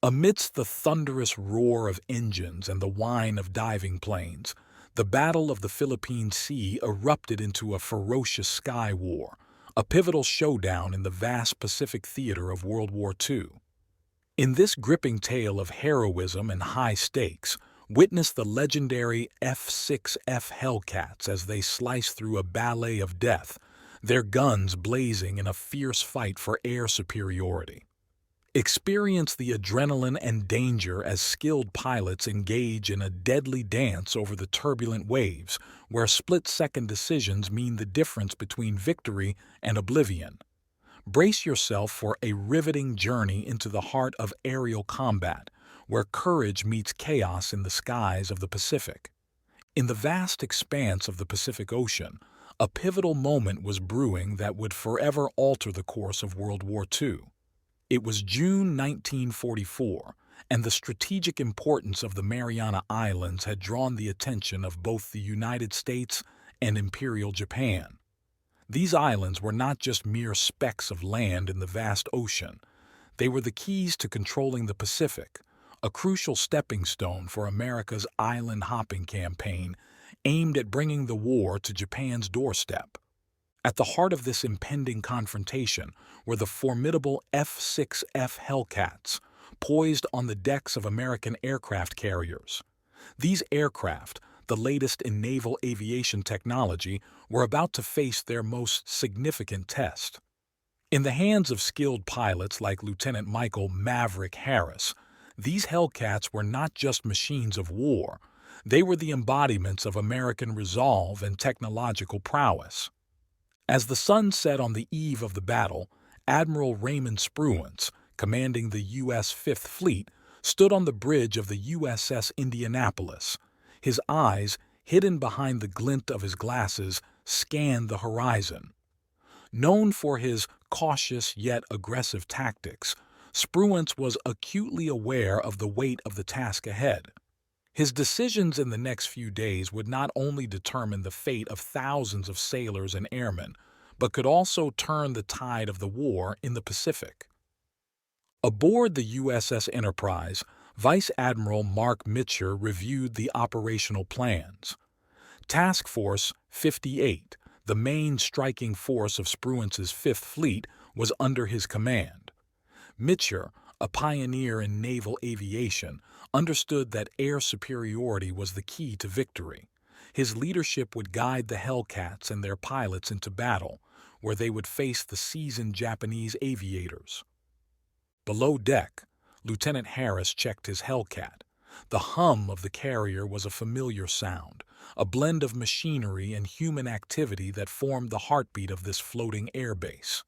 Amidst the thunderous roar of engines and the whine of diving planes, the Battle of the Philippine Sea erupted into a ferocious sky war, a pivotal showdown in the vast Pacific theater of World War II. In this gripping tale of heroism and high stakes, witness the legendary F6F Hellcats as they slice through a ballet of death, their guns blazing in a fierce fight for air superiority. Experience the adrenaline and danger as skilled pilots engage in a deadly dance over the turbulent waves, where split-second decisions mean the difference between victory and oblivion. Brace yourself for a riveting journey into the heart of aerial combat, where courage meets chaos in the skies of the Pacific. In the vast expanse of the Pacific Ocean, a pivotal moment was brewing that would forever alter the course of World War II. It was June 1944, and the strategic importance of the Mariana Islands had drawn the attention of both the United States and Imperial Japan. These islands were not just mere specks of land in the vast ocean. They were the keys to controlling the Pacific, a crucial stepping stone for America's island-hopping campaign aimed at bringing the war to Japan's doorstep. At the heart of this impending confrontation were the formidable F6F Hellcats, poised on the decks of American aircraft carriers. These aircraft, the latest in naval aviation technology, were about to face their most significant test. In the hands of skilled pilots like Lieutenant Michael "Maverick" Harris, these Hellcats were not just machines of war, they were the embodiments of American resolve and technological prowess. As the sun set on the eve of the battle, Admiral Raymond Spruance, commanding the U.S. Fifth Fleet, stood on the bridge of the USS Indianapolis. His eyes, hidden behind the glint of his glasses, scanned the horizon. Known for his cautious yet aggressive tactics, Spruance was acutely aware of the weight of the task ahead. His decisions in the next few days would not only determine the fate of thousands of sailors and airmen, but could also turn the tide of the war in the Pacific. Aboard the USS Enterprise, Vice Admiral Mark Mitcher reviewed the operational plans. Task Force 58, the main striking force of Spruance's Fifth Fleet, was under his command. Mitcher, a pioneer in naval aviation, understood that air superiority was the key to victory. His leadership would guide the Hellcats and their pilots into battle, where they would face the seasoned Japanese aviators. Below deck, Lieutenant Harris checked his Hellcat. The hum of the carrier was a familiar sound, a blend of machinery and human activity that formed the heartbeat of this floating airbase.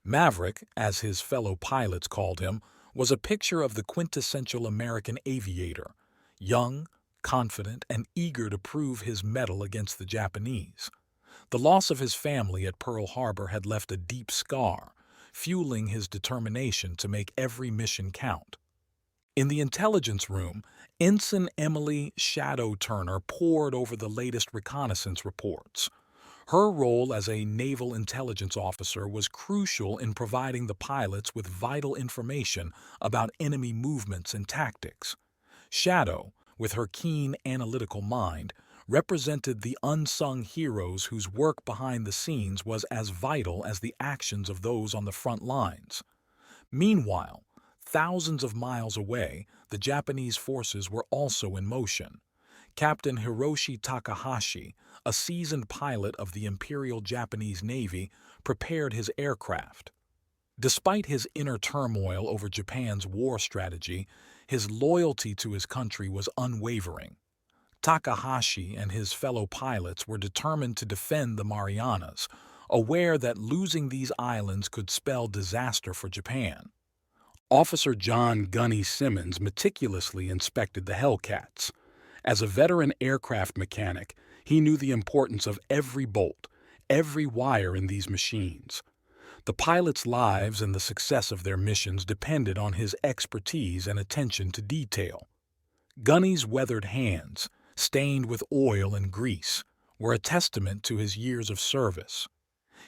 Maverick, as his fellow pilots called him, was a picture of the quintessential American aviator, young, confident, and eager to prove his mettle against the Japanese. The loss of his family at Pearl Harbor had left a deep scar, fueling his determination to make every mission count. In the intelligence room, Ensign Emily "Shadow" Turner pored over the latest reconnaissance reports. Her role as a naval intelligence officer was crucial in providing the pilots with vital information about enemy movements and tactics. Shadow, with her keen analytical mind, represented the unsung heroes whose work behind the scenes was as vital as the actions of those on the front lines. Meanwhile, thousands of miles away, the Japanese forces were also in motion. Captain Hiroshi Takahashi, a seasoned pilot of the Imperial Japanese Navy, prepared his aircraft. Despite his inner turmoil over Japan's war strategy, his loyalty to his country was unwavering. Takahashi and his fellow pilots were determined to defend the Marianas, aware that losing these islands could spell disaster for Japan. Officer John "Gunny" Simmons meticulously inspected the Hellcats. As a veteran aircraft mechanic, he knew the importance of every bolt, every wire in these machines. The pilots' lives and the success of their missions depended on his expertise and attention to detail. Gunny's weathered hands, stained with oil and grease, were a testament to his years of service.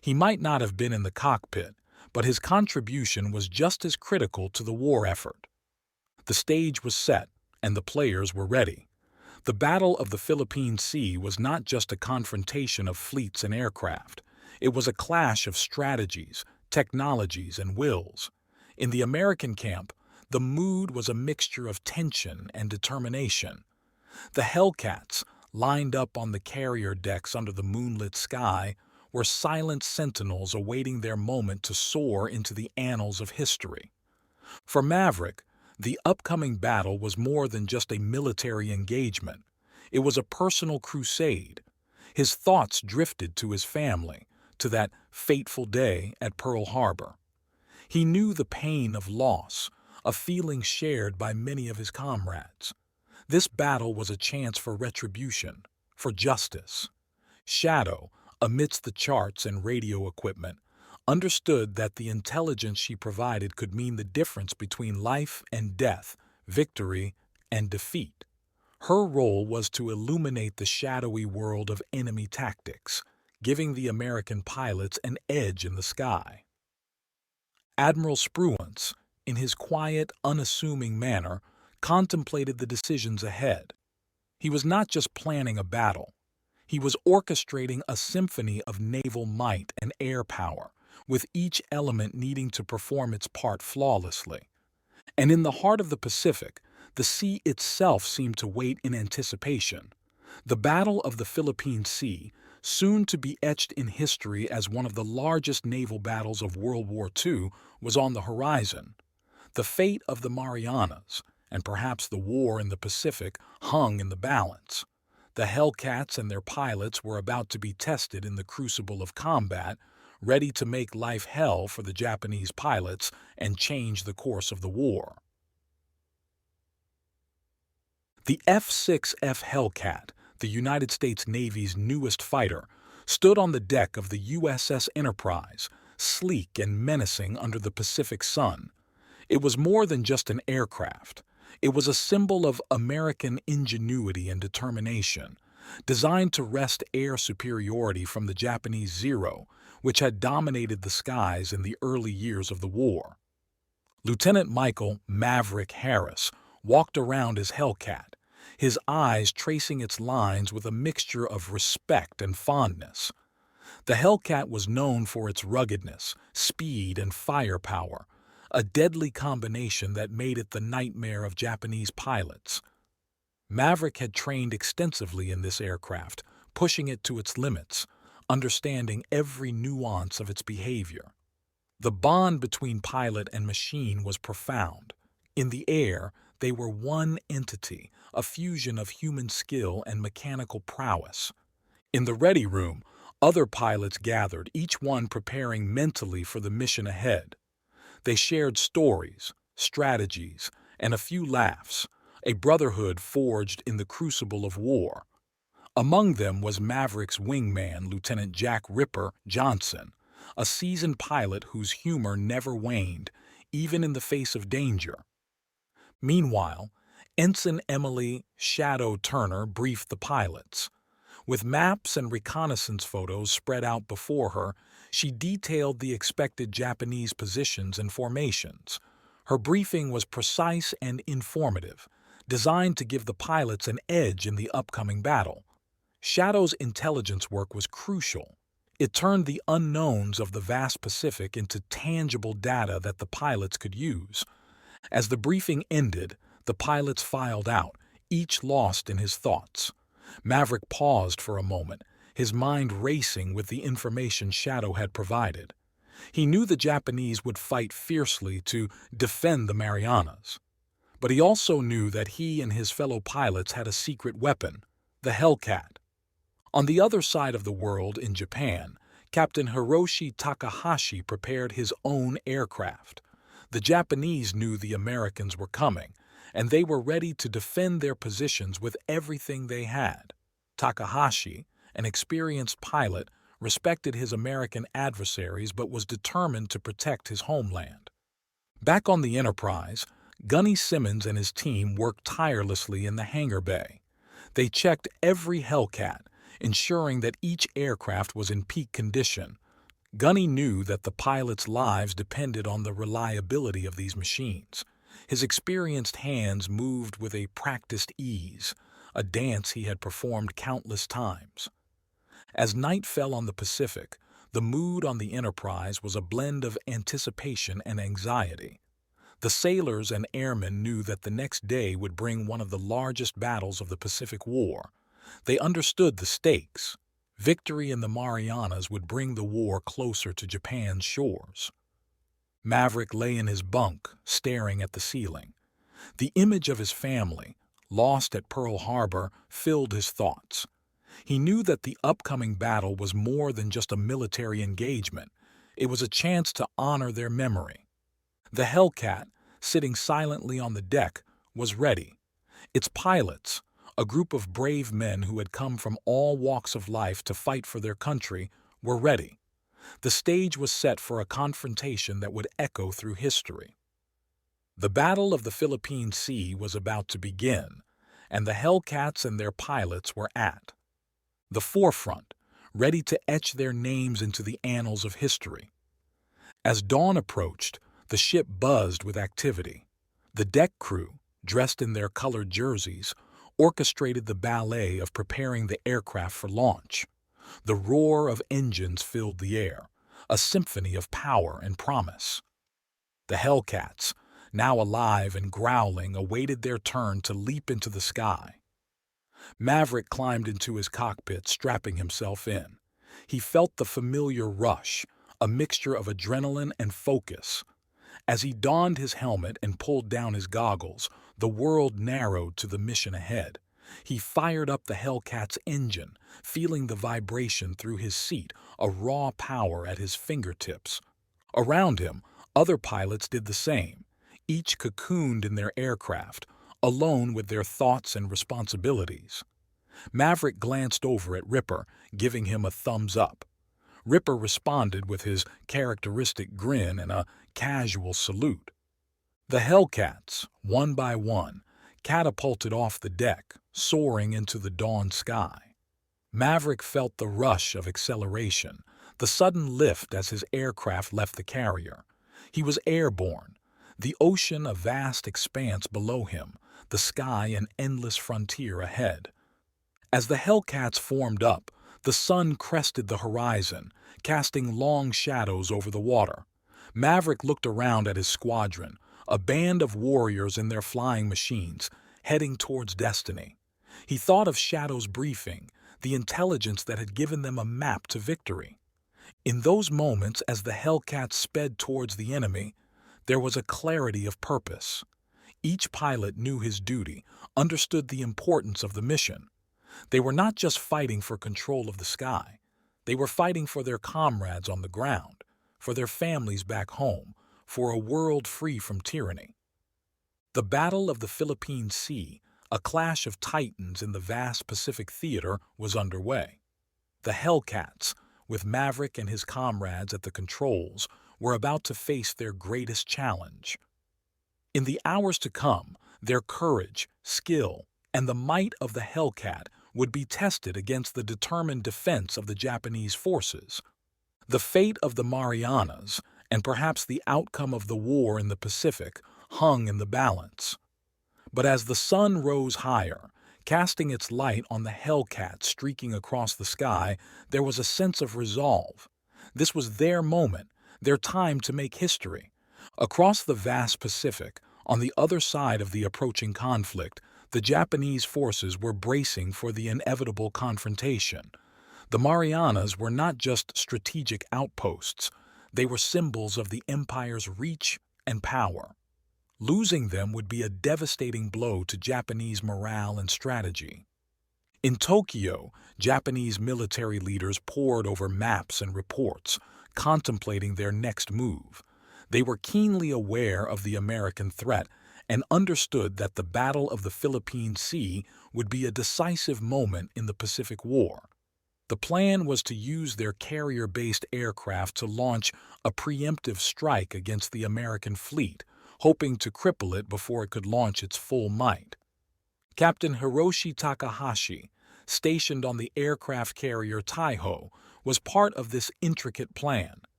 He might not have been in the cockpit, but his contribution was just as critical to the war effort. The stage was set, and the players were ready. The Battle of the Philippine Sea was not just a confrontation of fleets and aircraft. It was a clash of strategies, technologies, and wills. In the American camp, the mood was a mixture of tension and determination. The Hellcats, lined up on the carrier decks under the moonlit sky, were silent sentinels awaiting their moment to soar into the annals of history. For Maverick, the upcoming battle was more than just a military engagement. It was a personal crusade. His thoughts drifted to his family, to that fateful day at Pearl Harbor. He knew the pain of loss, a feeling shared by many of his comrades. This battle was a chance for retribution, for justice. Shadow, amidst the charts and radio equipment, understood that the intelligence she provided could mean the difference between life and death, victory and defeat. Her role was to illuminate the shadowy world of enemy tactics, giving the American pilots an edge in the sky. Admiral Spruance, in his quiet, unassuming manner, contemplated the decisions ahead. He was not just planning a battle. He was orchestrating a symphony of naval might and air power, with each element needing to perform its part flawlessly. And in the heart of the Pacific, the sea itself seemed to wait in anticipation. The Battle of the Philippine Sea, soon to be etched in history as one of the largest naval battles of World War II, was on the horizon. The fate of the Marianas, and perhaps the war in the Pacific, hung in the balance. The Hellcats and their pilots were about to be tested in the crucible of combat, ready to make life hell for the Japanese pilots and change the course of the war. The F6F Hellcat, the United States Navy's newest fighter, stood on the deck of the USS Enterprise, sleek and menacing under the Pacific sun. It was more than just an aircraft. It was a symbol of American ingenuity and determination, designed to wrest air superiority from the Japanese Zero, which had dominated the skies in the early years of the war. Lieutenant Michael "Maverick" Harris walked around his Hellcat, his eyes tracing its lines with a mixture of respect and fondness. The Hellcat was known for its ruggedness, speed, and firepower, a deadly combination that made it the nightmare of Japanese pilots. Maverick had trained extensively in this aircraft, pushing it to its limits, understanding every nuance of its behavior. The bond between pilot and machine was profound. In the air, they were one entity, a fusion of human skill and mechanical prowess. In the ready room, other pilots gathered, each one preparing mentally for the mission ahead. They shared stories, strategies, and a few laughs, a brotherhood forged in the crucible of war. Among them was Maverick's wingman, Lieutenant Jack "Ripper" Johnson, a seasoned pilot whose humor never waned, even in the face of danger. Meanwhile, Ensign Emily "Shadow" Turner briefed the pilots. With maps and reconnaissance photos spread out before her, she detailed the expected Japanese positions and formations. Her briefing was precise and informative, designed to give the pilots an edge in the upcoming battle. Shadow's intelligence work was crucial. It turned the unknowns of the vast Pacific into tangible data that the pilots could use. As the briefing ended, the pilots filed out, each lost in his thoughts. Maverick paused for a moment, his mind racing with the information Shadow had provided. He knew the Japanese would fight fiercely to defend the Marianas. But he also knew that he and his fellow pilots had a secret weapon, the Hellcat. On the other side of the world, in Japan, Captain Hiroshi Takahashi prepared his own aircraft. The Japanese knew the Americans were coming, and they were ready to defend their positions with everything they had. Takahashi, an experienced pilot, respected his American adversaries but was determined to protect his homeland. Back on the Enterprise, Gunny Simmons and his team worked tirelessly in the hangar bay. They checked every Hellcat, ensuring that each aircraft was in peak condition. Gunny knew that the pilots' lives depended on the reliability of these machines. His experienced hands moved with a practiced ease, a dance he had performed countless times. As night fell on the Pacific, the mood on the Enterprise was a blend of anticipation and anxiety. The sailors and airmen knew that the next day would bring one of the largest battles of the Pacific War. They understood the stakes. Victory in the Marianas would bring the war closer to Japan's shores. Maverick lay in his bunk, staring at the ceiling. The image of his family, lost at Pearl Harbor, filled his thoughts. He knew that the upcoming battle was more than just a military engagement. It was a chance to honor their memory. The Hellcat, sitting silently on the deck, was ready. Its pilots, a group of brave men who had come from all walks of life to fight for their country, were ready. The stage was set for a confrontation that would echo through history. The Battle of the Philippine Sea was about to begin, and the Hellcats and their pilots were at the forefront, ready to etch their names into the annals of history. As dawn approached, the ship buzzed with activity. The deck crew, dressed in their colored jerseys, orchestrated the ballet of preparing the aircraft for launch. The roar of engines filled the air, a symphony of power and promise. The Hellcats, now alive and growling, awaited their turn to leap into the sky. Maverick climbed into his cockpit, strapping himself in. He felt the familiar rush, a mixture of adrenaline and focus. As he donned his helmet and pulled down his goggles, the world narrowed to the mission ahead. He fired up the Hellcat's engine, feeling the vibration through his seat, a raw power at his fingertips. Around him, other pilots did the same, each cocooned in their aircraft, alone with their thoughts and responsibilities. Maverick glanced over at Ripper, giving him a thumbs up. Ripper responded with his characteristic grin and a casual salute. The Hellcats, one by one, catapulted off the deck, soaring into the dawn sky. Maverick felt the rush of acceleration, the sudden lift as his aircraft left the carrier. He was airborne, the ocean a vast expanse below him, the sky an endless frontier ahead. As the Hellcats formed up, the sun crested the horizon, casting long shadows over the water. Maverick looked around at his squadron, a band of warriors in their flying machines, heading towards destiny. He thought of Shadow's briefing, the intelligence that had given them a map to victory. In those moments, as the Hellcats sped towards the enemy, there was a clarity of purpose. Each pilot knew his duty, understood the importance of the mission. They were not just fighting for control of the sky. They were fighting for their comrades on the ground, for their families back home, for a world free from tyranny. The Battle of the Philippine Sea, a clash of titans in the vast Pacific theater, was underway. The Hellcats, with Maverick and his comrades at the controls, were about to face their greatest challenge. In the hours to come, their courage, skill, and the might of the Hellcat would be tested against the determined defense of the Japanese forces. The fate of the Marianas, and perhaps the outcome of the war in the Pacific, hung in the balance. But as the sun rose higher, casting its light on the Hellcat streaking across the sky, there was a sense of resolve. This was their moment, their time to make history. Across the vast Pacific, on the other side of the approaching conflict, the Japanese forces were bracing for the inevitable confrontation. The Marianas were not just strategic outposts, they were symbols of the empire's reach and power. Losing them would be a devastating blow to Japanese morale and strategy. In Tokyo, Japanese military leaders pored over maps and reports, contemplating their next move. They were keenly aware of the American threat and understood that the Battle of the Philippine Sea would be a decisive moment in the Pacific War. The plan was to use their carrier-based aircraft to launch a preemptive strike against the American fleet, hoping to cripple it before it could launch its full might. Captain Hiroshi Takahashi, stationed on the aircraft carrier Taiho, was part of this intricate plan.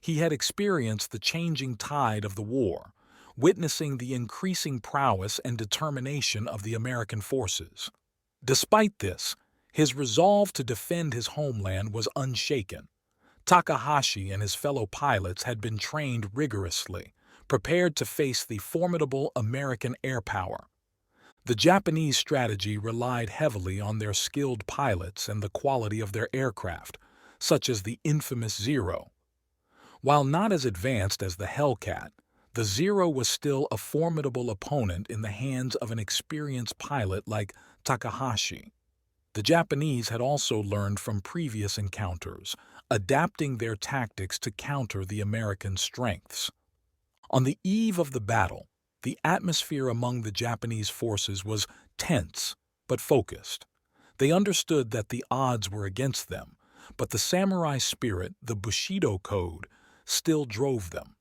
He had experienced the changing tide of the war. witnessing the increasing prowess and determination of the American forces. Despite this, his resolve to defend his homeland was unshaken. Takahashi and his fellow pilots had been trained rigorously, prepared to face the formidable American air power. The Japanese strategy relied heavily on their skilled pilots and the quality of their aircraft, such as the infamous Zero. While not as advanced as the Hellcat, the Zero was still a formidable opponent in the hands of an experienced pilot like Takahashi. The Japanese had also learned from previous encounters, adapting their tactics to counter the American strengths. On the eve of the battle, the atmosphere among the Japanese forces was tense but focused. They understood that the odds were against them, but the samurai spirit, the Bushido code, still drove them.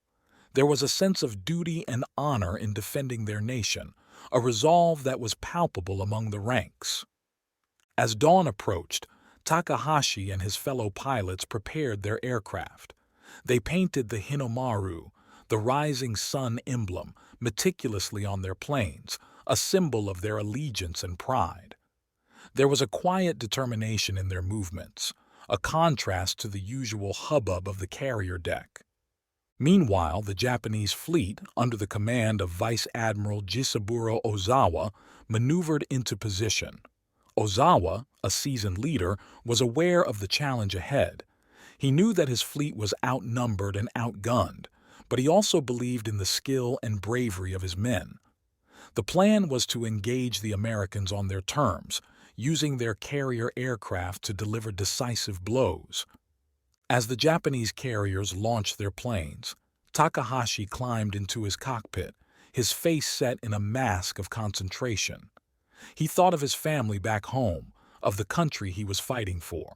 There was a sense of duty and honor in defending their nation, a resolve that was palpable among the ranks. As dawn approached, Takahashi and his fellow pilots prepared their aircraft. They painted the Hinomaru, the rising sun emblem, meticulously on their planes, a symbol of their allegiance and pride. There was a quiet determination in their movements, a contrast to the usual hubbub of the carrier deck. Meanwhile, the Japanese fleet, under the command of Vice Admiral Jisaburo Ozawa, maneuvered into position. Ozawa, a seasoned leader, was aware of the challenge ahead. He knew that his fleet was outnumbered and outgunned, but he also believed in the skill and bravery of his men. The plan was to engage the Americans on their terms, using their carrier aircraft to deliver decisive blows. As the Japanese carriers launched their planes, Takahashi climbed into his cockpit, his face set in a mask of concentration. He thought of his family back home, of the country he was fighting for.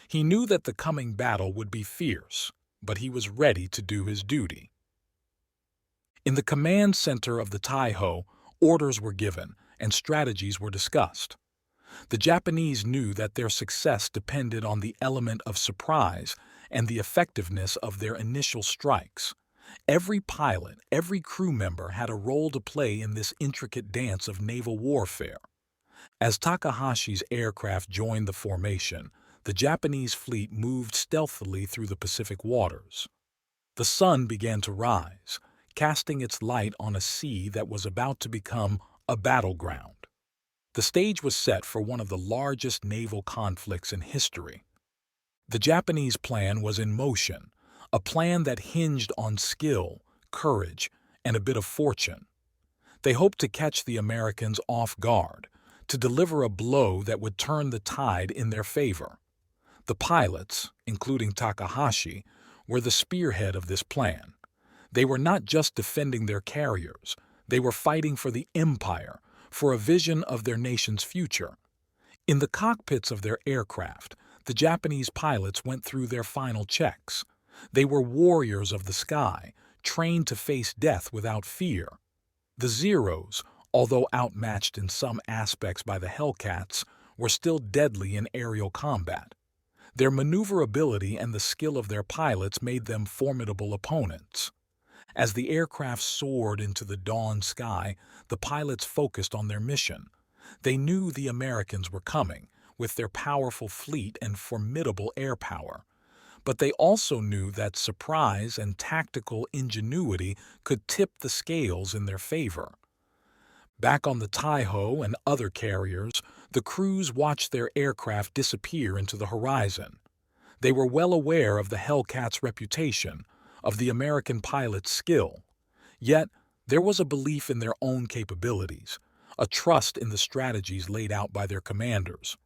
He knew that the coming battle would be fierce, but he was ready to do his duty. In the command center of the Taiho, orders were given and strategies were discussed. The Japanese knew that their success depended on the element of surprise and the effectiveness of their initial strikes. Every pilot, every crew member had a role to play in this intricate dance of naval warfare. As Takahashi's aircraft joined the formation, the Japanese fleet moved stealthily through the Pacific waters. The sun began to rise, casting its light on a sea that was about to become a battleground. The stage was set for one of the largest naval conflicts in history. The Japanese plan was in motion, a plan that hinged on skill, courage, and a bit of fortune. They hoped to catch the Americans off guard, to deliver a blow that would turn the tide in their favor. The pilots, including Takahashi, were the spearhead of this plan. They were not just defending their carriers, they were fighting for the empire, for a vision of their nation's future. In the cockpits of their aircraft, the Japanese pilots went through their final checks. They were warriors of the sky, trained to face death without fear. The Zeros, although outmatched in some aspects by the Hellcats, were still deadly in aerial combat. Their maneuverability and the skill of their pilots made them formidable opponents. As the aircraft soared into the dawn sky, the pilots focused on their mission. They knew the Americans were coming, with their powerful fleet and formidable air power. But they also knew that surprise and tactical ingenuity could tip the scales in their favor. Back on the Taiho and other carriers, the crews watched their aircraft disappear into the horizon. They were well aware of the Hellcats' reputation, of the American pilots' skill. Yet, there was a belief in their own capabilities, a trust in the strategies laid out by their commanders.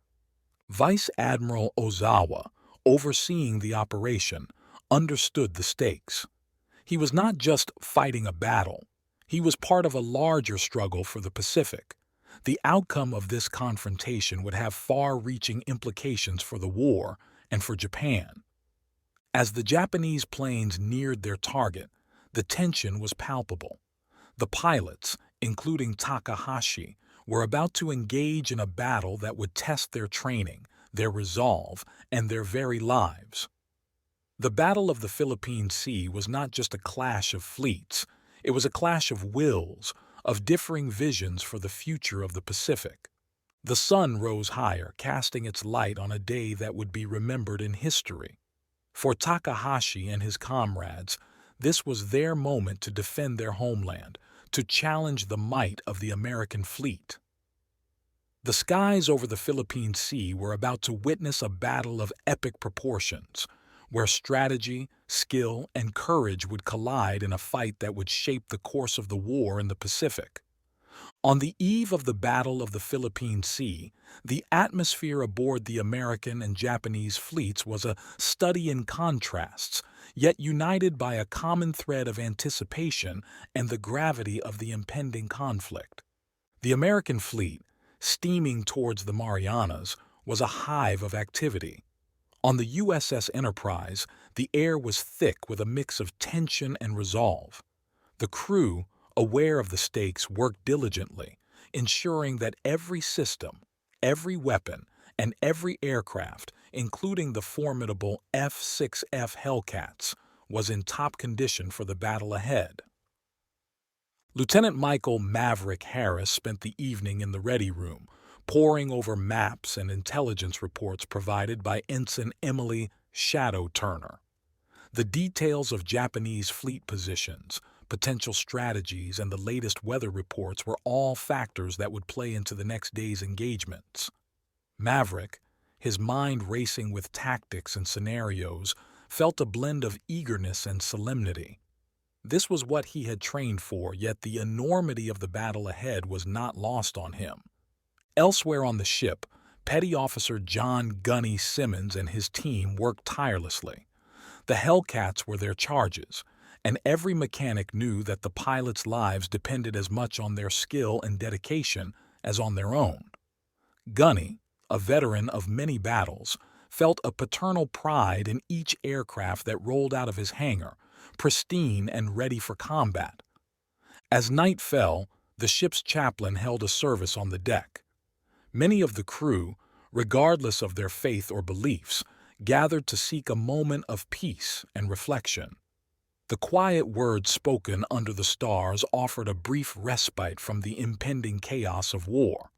Vice Admiral Ozawa, overseeing the operation, understood the stakes. He was not just fighting a battle. He was part of a larger struggle for the Pacific. The outcome of this confrontation would have far-reaching implications for the war and for Japan. As the Japanese planes neared their target, the tension was palpable. The pilots, including Takahashi, were about to engage in a battle that would test their training, their resolve, and their very lives. The Battle of the Philippine Sea was not just a clash of fleets. It was a clash of wills, of differing visions for the future of the Pacific. The sun rose higher, casting its light on a day that would be remembered in history. For Takahashi and his comrades, this was their moment to defend their homeland, to challenge the might of the American fleet. The skies over the Philippine Sea were about to witness a battle of epic proportions, where strategy, skill, and courage would collide in a fight that would shape the course of the war in the Pacific. On the eve of the Battle of the Philippine Sea, the atmosphere aboard the American and Japanese fleets was a study in contrasts, yet united by a common thread of anticipation and the gravity of the impending conflict. The American fleet, steaming towards the Marianas, was a hive of activity. On the USS Enterprise, the air was thick with a mix of tension and resolve. The crew, aware of the stakes, worked diligently, ensuring that every system, every weapon, and every aircraft, including the formidable F6F Hellcats, was in top condition for the battle ahead. Lieutenant Michael Maverick Harris spent the evening in the ready room, poring over maps and intelligence reports provided by Ensign Emily Shadow Turner. The details of Japanese fleet positions, potential strategies, and the latest weather reports were all factors that would play into the next day's engagements. Maverick, his mind racing with tactics and scenarios, felt a blend of eagerness and solemnity. This was what he had trained for, yet the enormity of the battle ahead was not lost on him. Elsewhere on the ship, Petty Officer John "Gunny" Simmons and his team worked tirelessly. The Hellcats were their charges, and every mechanic knew that the pilots' lives depended as much on their skill and dedication as on their own. Gunny, a veteran of many battles, felt a paternal pride in each aircraft that rolled out of his hangar, pristine and ready for combat. As night fell, the ship's chaplain held a service on the deck. Many of the crew, regardless of their faith or beliefs, gathered to seek a moment of peace and reflection. The quiet words spoken under the stars offered a brief respite from the impending chaos of war.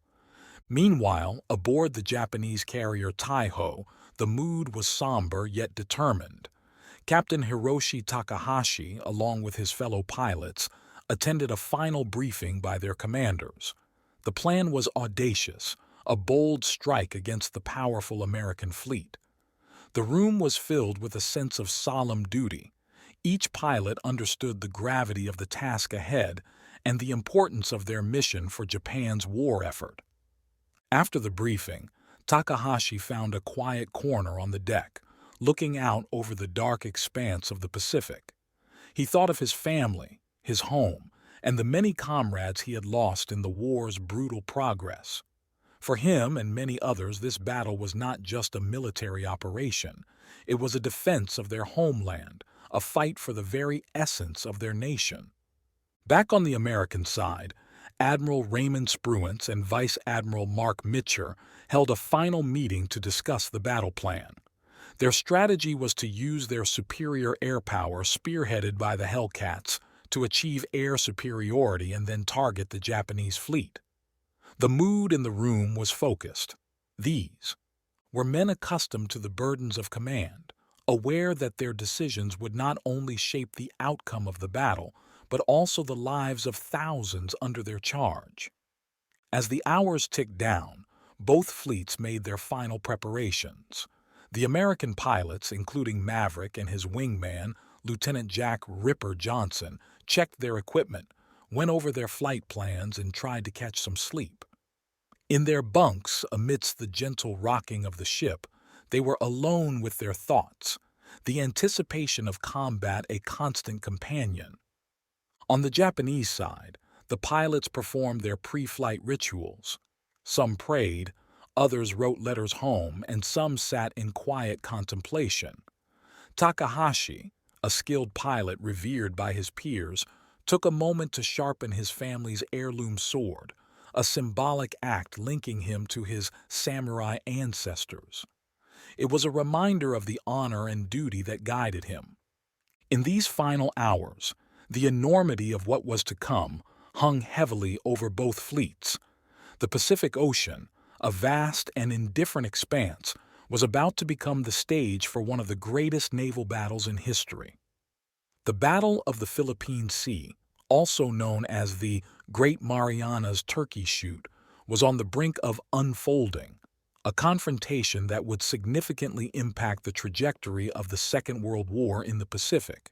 Meanwhile, aboard the Japanese carrier Taiho, the mood was somber yet determined. Captain Hiroshi Takahashi, along with his fellow pilots, attended a final briefing by their commanders. The plan was audacious, a bold strike against the powerful American fleet. The room was filled with a sense of solemn duty. Each pilot understood the gravity of the task ahead and the importance of their mission for Japan's war effort. After the briefing, Takahashi found a quiet corner on the deck, looking out over the dark expanse of the Pacific. He thought of his family, his home, and the many comrades he had lost in the war's brutal progress. For him and many others, this battle was not just a military operation. It was a defense of their homeland, a fight for the very essence of their nation. Back on the American side, Admiral Raymond Spruance and Vice Admiral Mark Mitcher held a final meeting to discuss the battle plan. Their strategy was to use their superior air power, spearheaded by the Hellcats, to achieve air superiority and then target the Japanese fleet. The mood in the room was focused. These were men accustomed to the burdens of command, aware that their decisions would not only shape the outcome of the battle, but also the lives of thousands under their charge. As the hours ticked down, both fleets made their final preparations. The American pilots, including Maverick and his wingman, Lieutenant Jack "Ripper" Johnson, checked their equipment, went over their flight plans, and tried to catch some sleep. In their bunks, amidst the gentle rocking of the ship, they were alone with their thoughts, the anticipation of combat a constant companion. On the Japanese side, the pilots performed their pre-flight rituals. Some prayed, others wrote letters home, and some sat in quiet contemplation. Takahashi, a skilled pilot revered by his peers, took a moment to sharpen his family's heirloom sword, a symbolic act linking him to his samurai ancestors. It was a reminder of the honor and duty that guided him. In these final hours, The enormity of what was to come hung heavily over both fleets. The Pacific Ocean, a vast and indifferent expanse, was about to become the stage for one of the greatest naval battles in history. The Battle of the Philippine Sea, also known as the Great Mariana's Turkey Shoot, was on the brink of unfolding, a confrontation that would significantly impact the trajectory of the Second World War in the Pacific.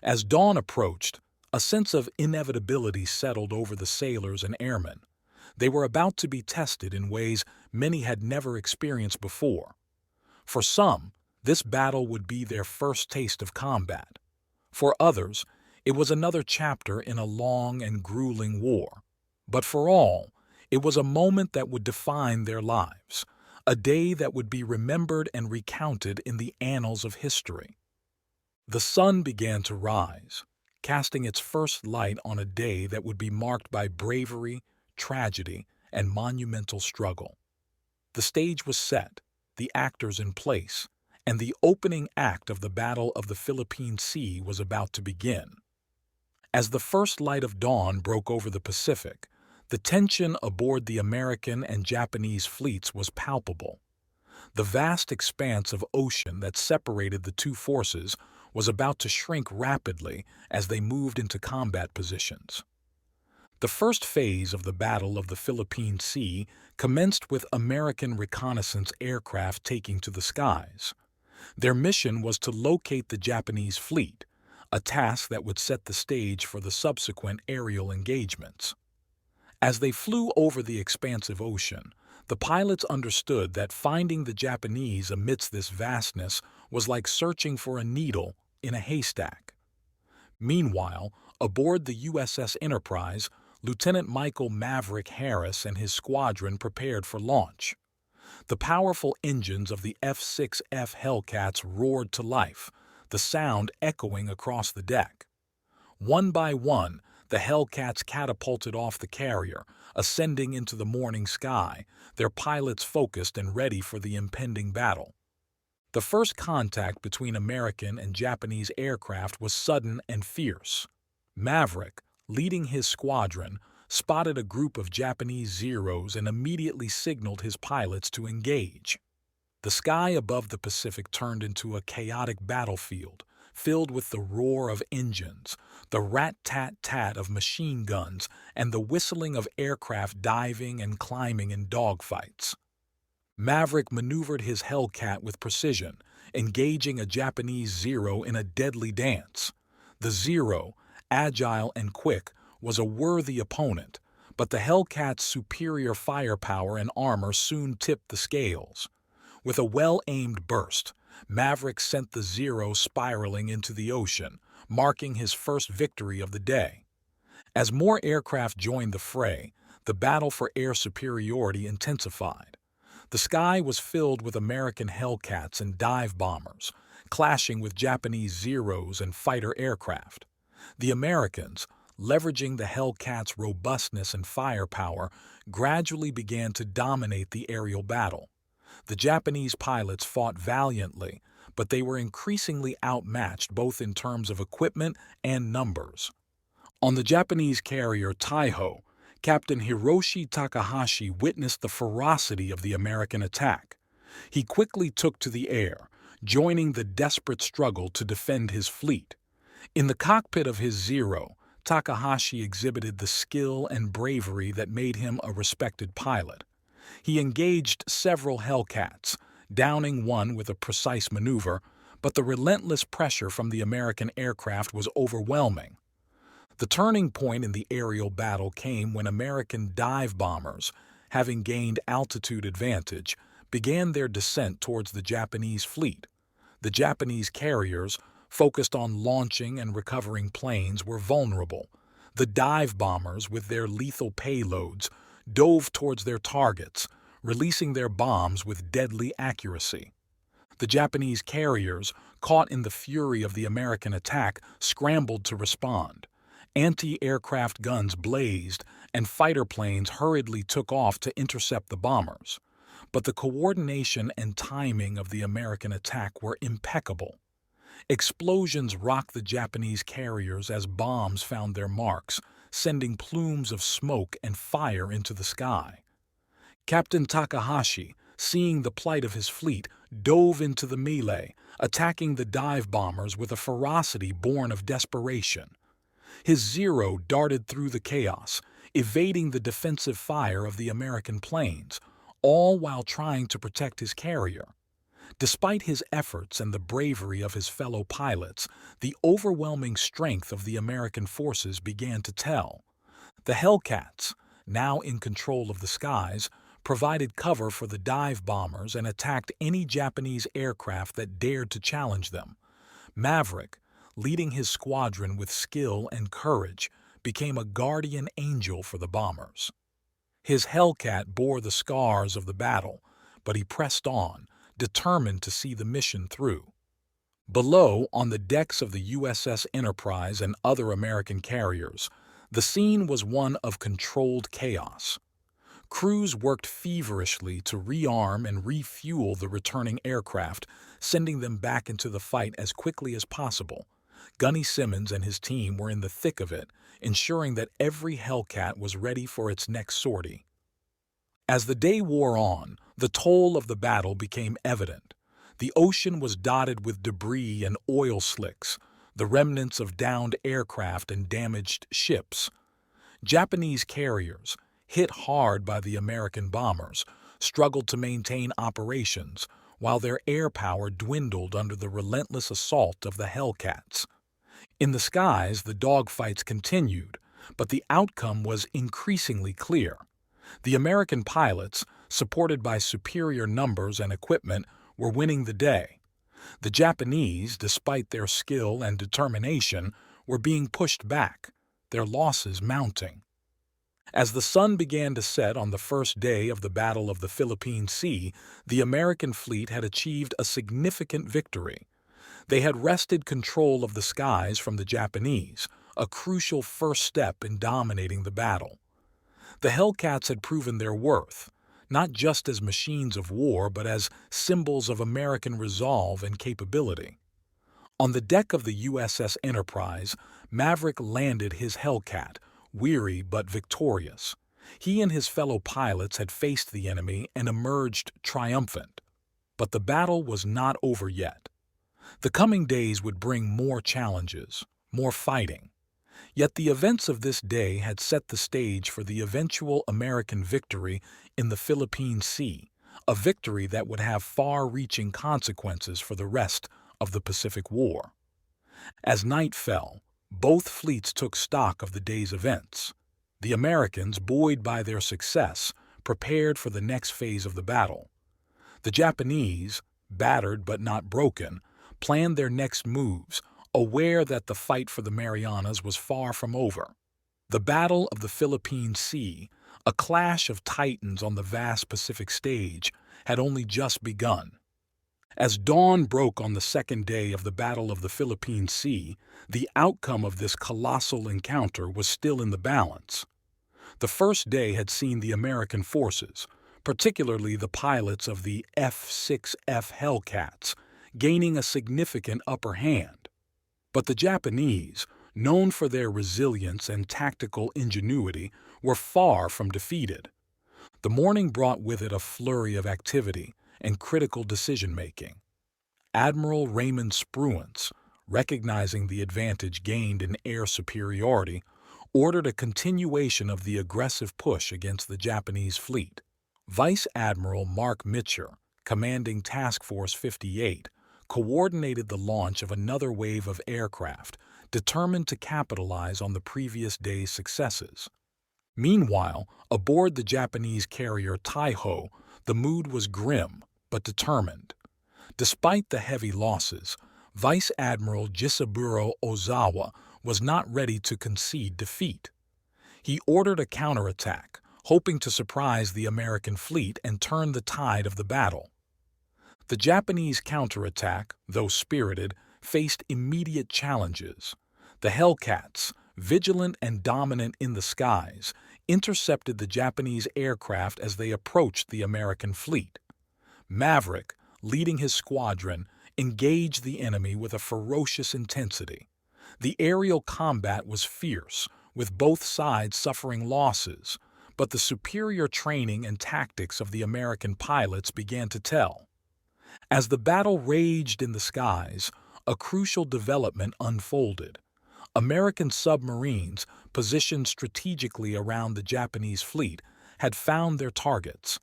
As dawn approached, a sense of inevitability settled over the sailors and airmen. They were about to be tested in ways many had never experienced before. For some, this battle would be their first taste of combat. For others, it was another chapter in a long and grueling war. But for all, it was a moment that would define their lives, a day that would be remembered and recounted in the annals of history. The sun began to rise, casting its first light on a day that would be marked by bravery, tragedy, and monumental struggle. The stage was set, the actors in place, and the opening act of the Battle of the Philippine Sea was about to begin. As the first light of dawn broke over the Pacific, the tension aboard the American and Japanese fleets was palpable. The vast expanse of ocean that separated the two forces was about to shrink rapidly as they moved into combat positions. The first phase of the Battle of the Philippine Sea commenced with American reconnaissance aircraft taking to the skies. Their mission was to locate the Japanese fleet, a task that would set the stage for the subsequent aerial engagements. As they flew over the expansive ocean, the pilots understood that finding the Japanese amidst this vastness was like searching for a needle in a haystack. Meanwhile, aboard the USS Enterprise, Lieutenant Michael Maverick Harris and his squadron prepared for launch. The powerful engines of the F6F Hellcats roared to life, the sound echoing across the deck. One by one, the Hellcats catapulted off the carrier, ascending into the morning sky, their pilots focused and ready for the impending battle. The first contact between American and Japanese aircraft was sudden and fierce. Maverick, leading his squadron, spotted a group of Japanese Zeros and immediately signaled his pilots to engage. The sky above the Pacific turned into a chaotic battlefield, filled with the roar of engines, the rat-tat-tat of machine guns, and the whistling of aircraft diving and climbing in dogfights. Maverick maneuvered his Hellcat with precision, engaging a Japanese Zero in a deadly dance. The Zero, agile and quick, was a worthy opponent, but the Hellcat's superior firepower and armor soon tipped the scales. With a well-aimed burst, Maverick sent the Zero spiraling into the ocean, marking his first victory of the day. As more aircraft joined the fray, the battle for air superiority intensified. The sky was filled with American Hellcats and dive bombers, clashing with Japanese Zeros and fighter aircraft. The Americans, leveraging the Hellcats' robustness and firepower, gradually began to dominate the aerial battle. The Japanese pilots fought valiantly, but they were increasingly outmatched both in terms of equipment and numbers. On the Japanese carrier Taiho, Captain Hiroshi Takahashi witnessed the ferocity of the American attack. He quickly took to the air, joining the desperate struggle to defend his fleet. In the cockpit of his Zero, Takahashi exhibited the skill and bravery that made him a respected pilot. He engaged several Hellcats, downing one with a precise maneuver, but the relentless pressure from the American aircraft was overwhelming. The turning point in the aerial battle came when American dive bombers, having gained altitude advantage, began their descent towards the Japanese fleet. The Japanese carriers, focused on launching and recovering planes, were vulnerable. The dive bombers, with their lethal payloads, dove towards their targets, releasing their bombs with deadly accuracy. The Japanese carriers, caught in the fury of the American attack, scrambled to respond. Anti-aircraft guns blazed, and fighter planes hurriedly took off to intercept the bombers. But the coordination and timing of the American attack were impeccable. Explosions rocked the Japanese carriers as bombs found their marks, sending plumes of smoke and fire into the sky. Captain Takahashi, seeing the plight of his fleet, dove into the melee, attacking the dive bombers with a ferocity born of desperation. His Zero darted through the chaos, evading the defensive fire of the American planes, all while trying to protect his carrier. Despite his efforts and the bravery of his fellow pilots, the overwhelming strength of the American forces began to tell. The Hellcats, now in control of the skies, provided cover for the dive bombers and attacked any Japanese aircraft that dared to challenge them. Maverick, leading his squadron with skill and courage, became a guardian angel for the bombers. His Hellcat bore the scars of the battle, but he pressed on, determined to see the mission through. Below, on the decks of the USS Enterprise and other American carriers, the scene was one of controlled chaos. Crews worked feverishly to rearm and refuel the returning aircraft, sending them back into the fight as quickly as possible. Gunny Simmons and his team were in the thick of it, ensuring that every Hellcat was ready for its next sortie. As the day wore on, the toll of the battle became evident. The ocean was dotted with debris and oil slicks, the remnants of downed aircraft and damaged ships. Japanese carriers, hit hard by the American bombers, struggled to maintain operations, while their air power dwindled under the relentless assault of the Hellcats. In the skies, the dogfights continued, but the outcome was increasingly clear. The American pilots, supported by superior numbers and equipment, were winning the day. The Japanese, despite their skill and determination, were being pushed back, their losses mounting. As the sun began to set on the first day of the Battle of the Philippine Sea, the American fleet had achieved a significant victory. They had wrested control of the skies from the Japanese, a crucial first step in dominating the battle. The Hellcats had proven their worth, not just as machines of war but as symbols of American resolve and capability. On the deck of the USS Enterprise, Maverick landed his Hellcat, weary but victorious. He and his fellow pilots had faced the enemy and emerged triumphant. But the battle was not over yet. The coming days would bring more challenges, more fighting. Yet the events of this day had set the stage for the eventual American victory in the Philippine Sea, a victory that would have far-reaching consequences for the rest of the Pacific War. As night fell, both fleets took stock of the day's events. The Americans, buoyed by their success, prepared for the next phase of the battle. The Japanese, battered but not broken, planned their next moves, aware that the fight for the Marianas was far from over. The Battle of the Philippine Sea, a clash of titans on the vast Pacific stage, had only just begun. As dawn broke on the second day of the Battle of the Philippine Sea, the outcome of this colossal encounter was still in the balance. The first day had seen the American forces, particularly the pilots of the F6F Hellcats, gaining a significant upper hand. But the Japanese, known for their resilience and tactical ingenuity, were far from defeated. The morning brought with it a flurry of activity and critical decision-making. Admiral Raymond Spruance, recognizing the advantage gained in air superiority, ordered a continuation of the aggressive push against the Japanese fleet. Vice Admiral Mark Mitcher, commanding Task Force 58, coordinated the launch of another wave of aircraft, determined to capitalize on the previous day's successes. Meanwhile, aboard the Japanese carrier Taiho, the mood was grim but determined. Despite the heavy losses, Vice Admiral Jisaburo Ozawa was not ready to concede defeat. He ordered a counterattack, hoping to surprise the American fleet and turn the tide of the battle. The Japanese counterattack, though spirited, faced immediate challenges. The Hellcats, vigilant and dominant in the skies, intercepted the Japanese aircraft as they approached the American fleet. Maverick, leading his squadron, engaged the enemy with a ferocious intensity. The aerial combat was fierce, with both sides suffering losses, but the superior training and tactics of the American pilots began to tell. As the battle raged in the skies, a crucial development unfolded. American submarines, positioned strategically around the Japanese fleet, had found their targets.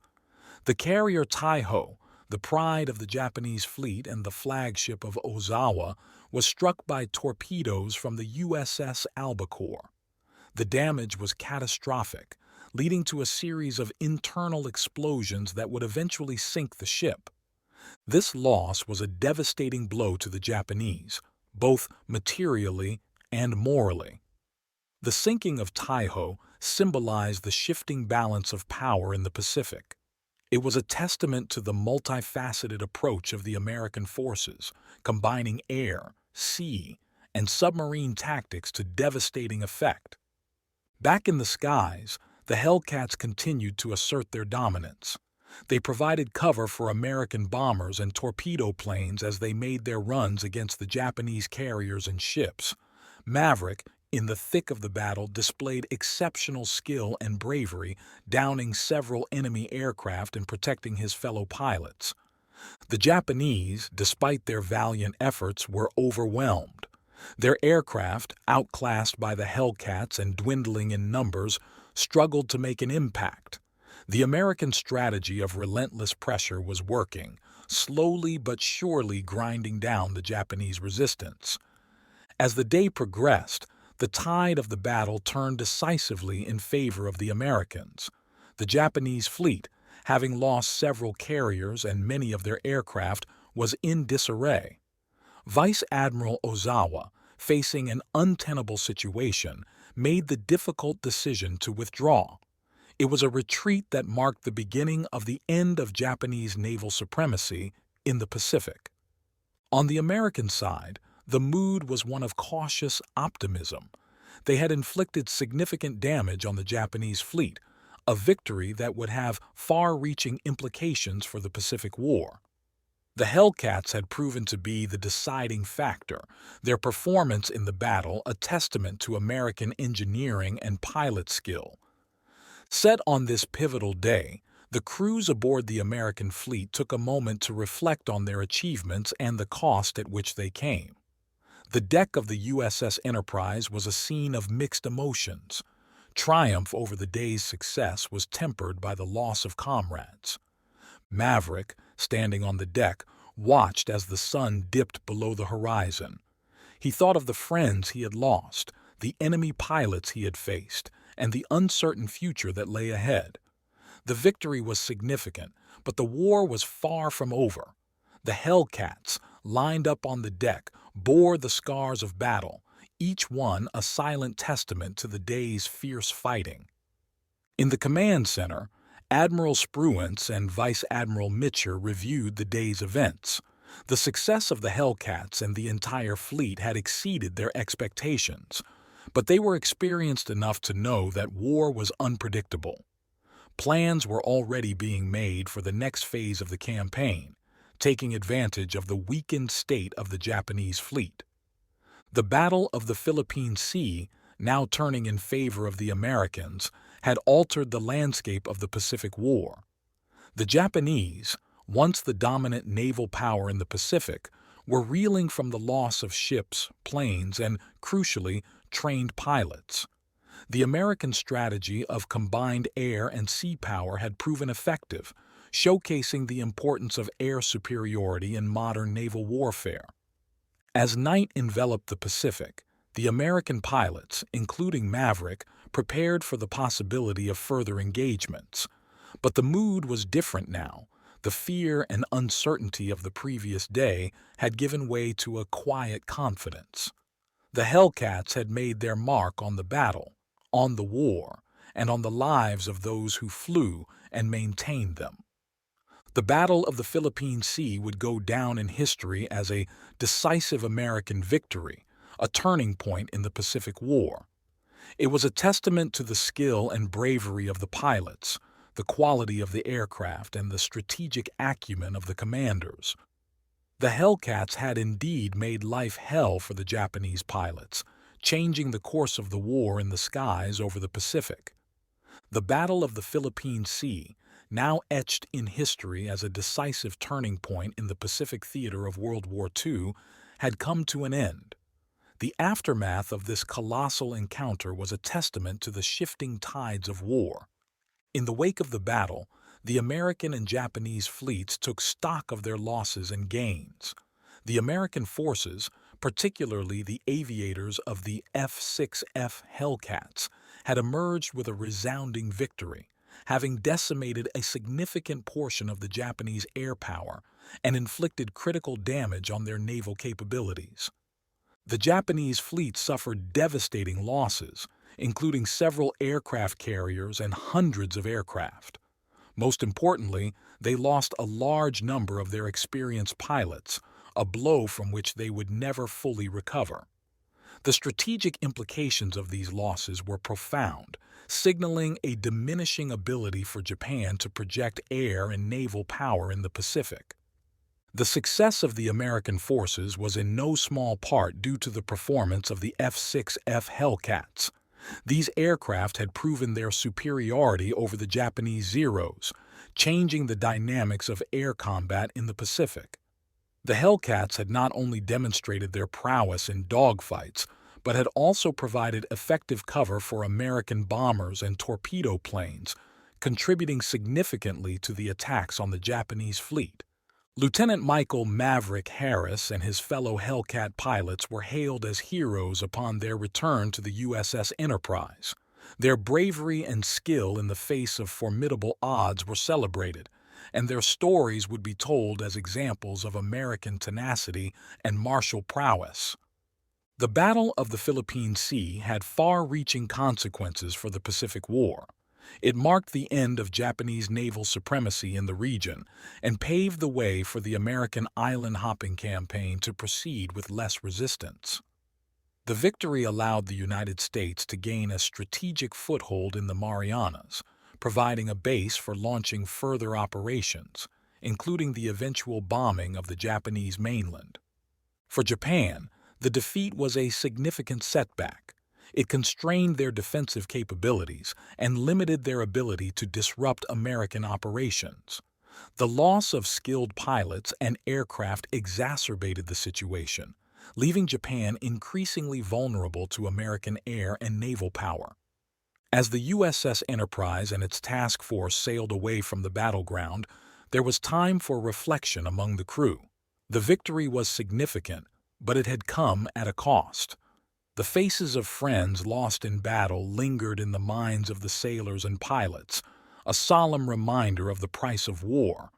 The carrier Taiho, the pride of the Japanese fleet and the flagship of Ozawa, was struck by torpedoes from the USS Albacore. The damage was catastrophic, leading to a series of internal explosions that would eventually sink the ship. This loss was a devastating blow to the Japanese, both materially and morally. The sinking of Taiho symbolized the shifting balance of power in the Pacific. It was a testament to the multifaceted approach of the American forces, combining air, sea, and submarine tactics to devastating effect. Back in the skies, the Hellcats continued to assert their dominance. They provided cover for American bombers and torpedo planes as they made their runs against the Japanese carriers and ships. Maverick, in the thick of the battle, displayed exceptional skill and bravery, downing several enemy aircraft and protecting his fellow pilots. The Japanese, despite their valiant efforts, were overwhelmed. Their aircraft, outclassed by the Hellcats and dwindling in numbers, struggled to make an impact. The American strategy of relentless pressure was working, slowly but surely grinding down the Japanese resistance. As the day progressed, the tide of the battle turned decisively in favor of the Americans. The Japanese fleet, having lost several carriers and many of their aircraft, was in disarray. Vice Admiral Ozawa, facing an untenable situation, made the difficult decision to withdraw. It was a retreat that marked the beginning of the end of Japanese naval supremacy in the Pacific. On the American side, the mood was one of cautious optimism. They had inflicted significant damage on the Japanese fleet, a victory that would have far-reaching implications for the Pacific War. The Hellcats had proven to be the deciding factor, their performance in the battle a testament to American engineering and pilot skill. Set on this pivotal day, the crews aboard the American fleet took a moment to reflect on their achievements and the cost at which they came. The deck of the USS Enterprise was a scene of mixed emotions. Triumph over the day's success was tempered by the loss of comrades. Maverick, standing on the deck, watched as the sun dipped below the horizon. He thought of the friends he had lost, the enemy pilots he had faced, and the uncertain future that lay ahead. The victory was significant, but the war was far from over. The Hellcats, lined up on the deck, bore the scars of battle, each one a silent testament to the day's fierce fighting. In the command center, Admiral Spruance and Vice Admiral Mitcher reviewed the day's events. The success of the Hellcats and the entire fleet had exceeded their expectations, but they were experienced enough to know that war was unpredictable. Plans were already being made for the next phase of the campaign, taking advantage of the weakened state of the Japanese fleet. The Battle of the Philippine Sea, now turning in favor of the Americans, had altered the landscape of the Pacific War. The Japanese, once the dominant naval power in the Pacific, were reeling from the loss of ships, planes, and, crucially, trained pilots. The American strategy of combined air and sea power had proven effective, showcasing the importance of air superiority in modern naval warfare. As night enveloped the Pacific, the American pilots, including Maverick, prepared for the possibility of further engagements. But the mood was different now. The fear and uncertainty of the previous day had given way to a quiet confidence. The Hellcats had made their mark on the battle, on the war, and on the lives of those who flew and maintained them. The Battle of the Philippine Sea would go down in history as a decisive American victory, a turning point in the Pacific War. It was a testament to the skill and bravery of the pilots, the quality of the aircraft, and the strategic acumen of the commanders. The Hellcats had indeed made life hell for the Japanese pilots, changing the course of the war in the skies over the Pacific. The Battle of the Philippine Sea, now etched in history as a decisive turning point in the Pacific theater of World War II, had come to an end. The aftermath of this colossal encounter was a testament to the shifting tides of war. In the wake of the battle, the American and Japanese fleets took stock of their losses and gains. The American forces, particularly the aviators of the F6F Hellcats, had emerged with a resounding victory, having decimated a significant portion of the Japanese air power and inflicted critical damage on their naval capabilities. The Japanese fleet suffered devastating losses, including several aircraft carriers and hundreds of aircraft. Most importantly, they lost a large number of their experienced pilots, a blow from which they would never fully recover. The strategic implications of these losses were profound, signaling a diminishing ability for Japan to project air and naval power in the Pacific. The success of the American forces was in no small part due to the performance of the F6F Hellcats. These aircraft had proven their superiority over the Japanese Zeros, changing the dynamics of air combat in the Pacific. The Hellcats had not only demonstrated their prowess in dogfights, but had also provided effective cover for American bombers and torpedo planes, contributing significantly to the attacks on the Japanese fleet. Lieutenant Michael "Maverick" Harris and his fellow Hellcat pilots were hailed as heroes upon their return to the USS Enterprise. Their bravery and skill in the face of formidable odds were celebrated, and their stories would be told as examples of American tenacity and martial prowess. The Battle of the Philippine Sea had far-reaching consequences for the Pacific War. It marked the end of Japanese naval supremacy in the region and paved the way for the American island-hopping campaign to proceed with less resistance. The victory allowed the United States to gain a strategic foothold in the Marianas, providing a base for launching further operations, including the eventual bombing of the Japanese mainland. For Japan, the defeat was a significant setback. It constrained their defensive capabilities and limited their ability to disrupt American operations. The loss of skilled pilots and aircraft exacerbated the situation, leaving Japan increasingly vulnerable to American air and naval power. As the USS Enterprise and its task force sailed away from the battleground, there was time for reflection among the crew. The victory was significant, but it had come at a cost. The faces of friends lost in battle lingered in the minds of the sailors and pilots, a solemn reminder of the price of war.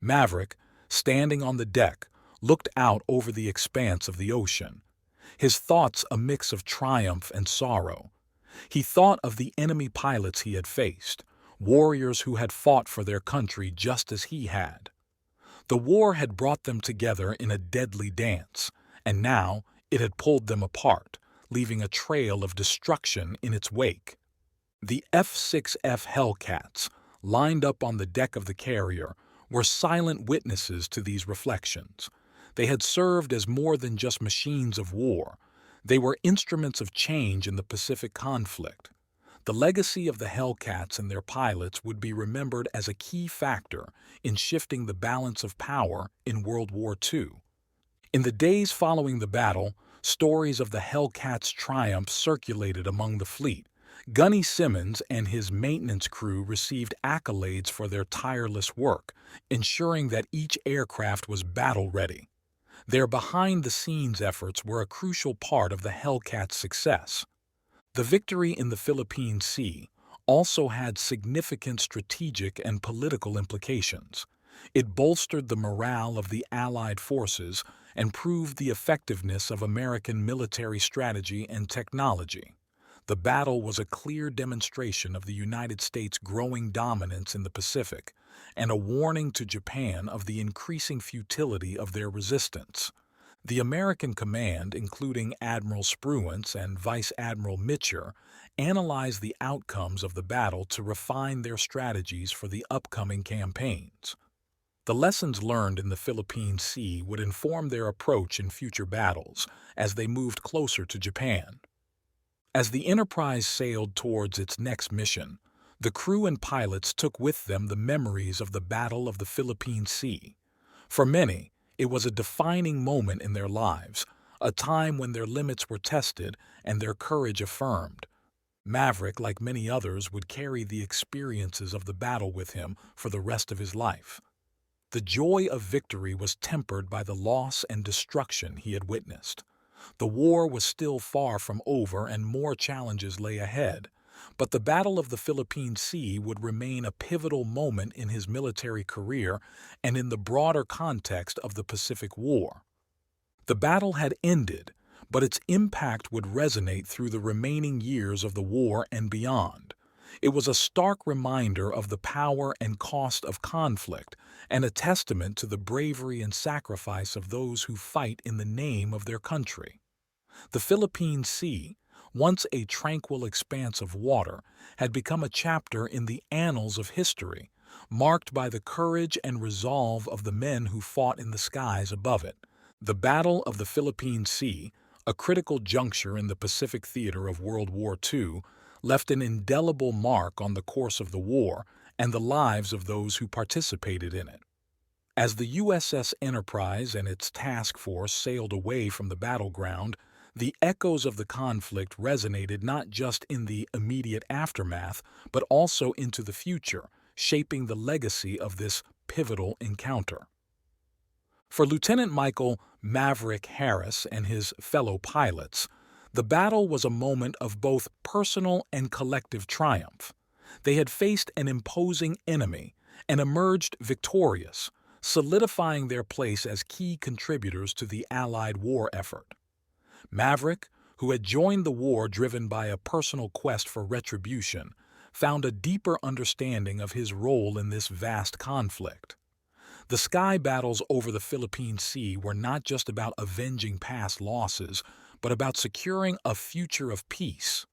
Maverick, standing on the deck, looked out over the expanse of the ocean, his thoughts a mix of triumph and sorrow. He thought of the enemy pilots he had faced, warriors who had fought for their country just as he had. The war had brought them together in a deadly dance, and now it had pulled them apart, leaving a trail of destruction in its wake. The F6F Hellcats, lined up on the deck of the carrier, were silent witnesses to these reflections. They had served as more than just machines of war. They were instruments of change in the Pacific conflict. The legacy of the Hellcats and their pilots would be remembered as a key factor in shifting the balance of power in World War II. In the days following the battle, stories of the Hellcats' triumph circulated among the fleet. Gunny Simmons and his maintenance crew received accolades for their tireless work, ensuring that each aircraft was battle-ready. Their behind-the-scenes efforts were a crucial part of the Hellcats' success. The victory in the Philippine Sea also had significant strategic and political implications. It bolstered the morale of the Allied forces and proved the effectiveness of American military strategy and technology. The battle was a clear demonstration of the United States' growing dominance in the Pacific and a warning to Japan of the increasing futility of their resistance. The American command, including Admiral Spruance and Vice Admiral Mitcher, analyzed the outcomes of the battle to refine their strategies for the upcoming campaigns. The lessons learned in the Philippine Sea would inform their approach in future battles as they moved closer to Japan. As the Enterprise sailed towards its next mission, the crew and pilots took with them the memories of the Battle of the Philippine Sea. For many, it was a defining moment in their lives, a time when their limits were tested and their courage affirmed. Maverick, like many others, would carry the experiences of the battle with him for the rest of his life. The joy of victory was tempered by the loss and destruction he had witnessed. The war was still far from over and more challenges lay ahead, but the Battle of the Philippine Sea would remain a pivotal moment in his military career and in the broader context of the Pacific War. The battle had ended, but its impact would resonate through the remaining years of the war and beyond. It was a stark reminder of the power and cost of conflict, and a testament to the bravery and sacrifice of those who fight in the name of their country. The Philippine Sea, once a tranquil expanse of water, had become a chapter in the annals of history, marked by the courage and resolve of the men who fought in the skies above it. The Battle of the Philippine Sea, a critical juncture in the Pacific theater of World War II, left an indelible mark on the course of the war and the lives of those who participated in it. As the USS Enterprise and its task force sailed away from the battleground, the echoes of the conflict resonated not just in the immediate aftermath, but also into the future, shaping the legacy of this pivotal encounter. For Lieutenant Michael "Maverick" Harris and his fellow pilots, the battle was a moment of both personal and collective triumph. They had faced an imposing enemy and emerged victorious, solidifying their place as key contributors to the Allied war effort. Maverick, who had joined the war driven by a personal quest for retribution, found a deeper understanding of his role in this vast conflict. The sky battles over the Philippine Sea were not just about avenging past losses, but about securing a future of peace.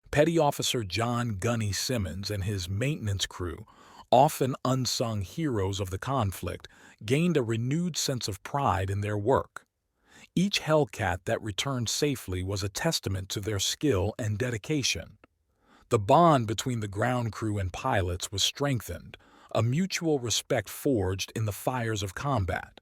Petty Officer John "Gunny" Simmons and his maintenance crew, often unsung heroes of the conflict, gained a renewed sense of pride in their work. Each Hellcat that returned safely was a testament to their skill and dedication. The bond between the ground crew and pilots was strengthened, a mutual respect forged in the fires of combat.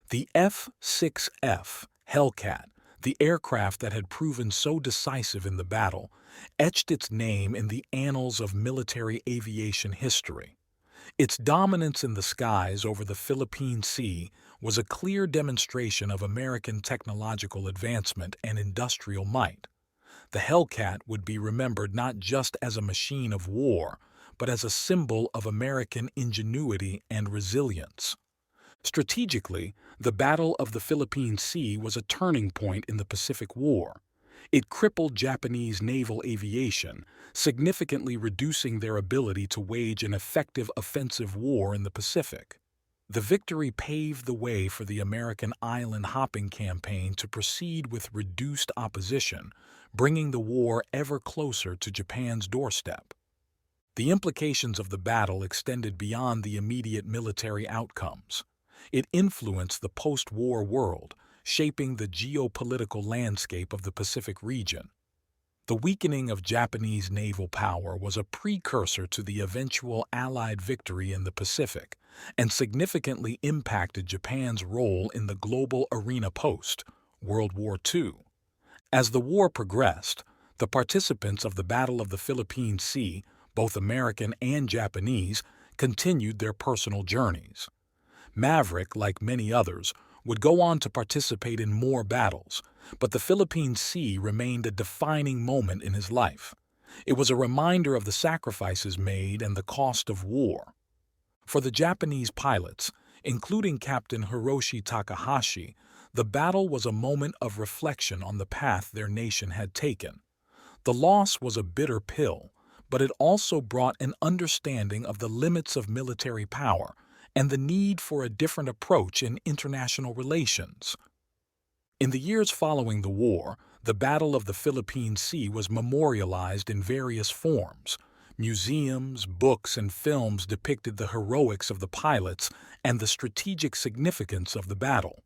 The F6F Hellcat, the aircraft that had proven so decisive in the battle, etched its name in the annals of military aviation history. Its dominance in the skies over the Philippine Sea was a clear demonstration of American technological advancement and industrial might. The Hellcat would be remembered not just as a machine of war, but as a symbol of American ingenuity and resilience. Strategically, the Battle of the Philippine Sea was a turning point in the Pacific War. It crippled Japanese naval aviation, significantly reducing their ability to wage an effective offensive war in the Pacific. The victory paved the way for the American island-hopping campaign to proceed with reduced opposition, bringing the war ever closer to Japan's doorstep. The implications of the battle extended beyond the immediate military outcomes. It influenced the post-war world, shaping the geopolitical landscape of the Pacific region. The weakening of Japanese naval power was a precursor to the eventual Allied victory in the Pacific, and significantly impacted Japan's role in the global arena post-World War II. As the war progressed, the participants of the Battle of the Philippine Sea, both American and Japanese, continued their personal journeys. Maverick, like many others, would go on to participate in more battles, but the Philippine Sea remained a defining moment in his life. It was a reminder of the sacrifices made and the cost of war. For the Japanese pilots, including Captain Hiroshi Takahashi, the battle was a moment of reflection on the path their nation had taken. The loss was a bitter pill, but it also brought an understanding of the limits of military power and the need for a different approach in international relations. In the years following the war, the Battle of the Philippine Sea was memorialized in various forms. Museums, books, and films depicted the heroics of the pilots and the strategic significance of the battle.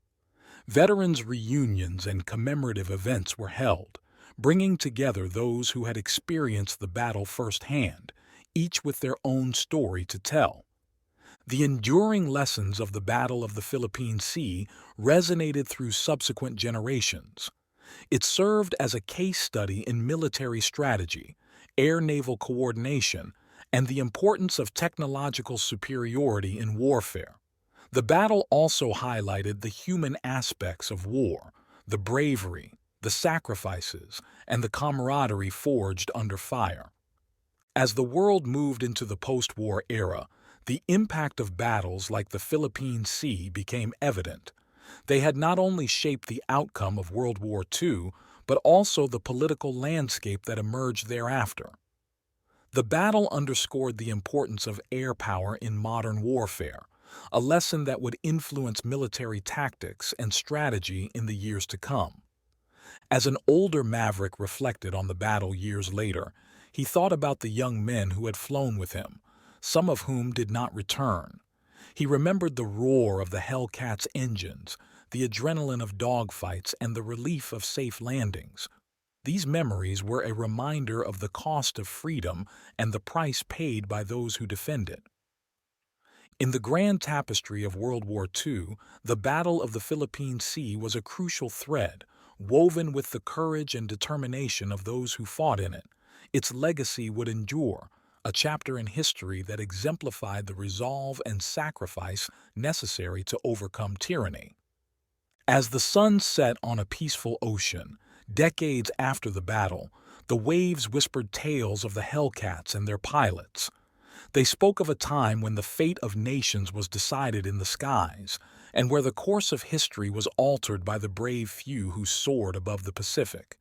Veterans' reunions and commemorative events were held, bringing together those who had experienced the battle firsthand, each with their own story to tell. The enduring lessons of the Battle of the Philippine Sea resonated through subsequent generations. It served as a case study in military strategy, air-naval coordination, and the importance of technological superiority in warfare. The battle also highlighted the human aspects of war, the bravery, the sacrifices, and the camaraderie forged under fire. As the world moved into the post-war era, the impact of battles like the Philippine Sea became evident. They had not only shaped the outcome of World War II, but also the political landscape that emerged thereafter. The battle underscored the importance of air power in modern warfare, a lesson that would influence military tactics and strategy in the years to come. As an older maverick reflected on the battle years later, he thought about the young men who had flown with him, some of whom did not return. He remembered the roar of the Hellcats' engines, the adrenaline of dogfights, and the relief of safe landings. These memories were a reminder of the cost of freedom and the price paid by those who defend it. In the grand tapestry of World War II, the Battle of the Philippine Sea was a crucial thread, woven with the courage and determination of those who fought in it. Its legacy would endure, a chapter in history that exemplified the resolve and sacrifice necessary to overcome tyranny. As the sun set on a peaceful ocean, decades after the battle, the waves whispered tales of the Hellcats and their pilots. They spoke of a time when the fate of nations was decided in the skies, and where the course of history was altered by the brave few who soared above the Pacific.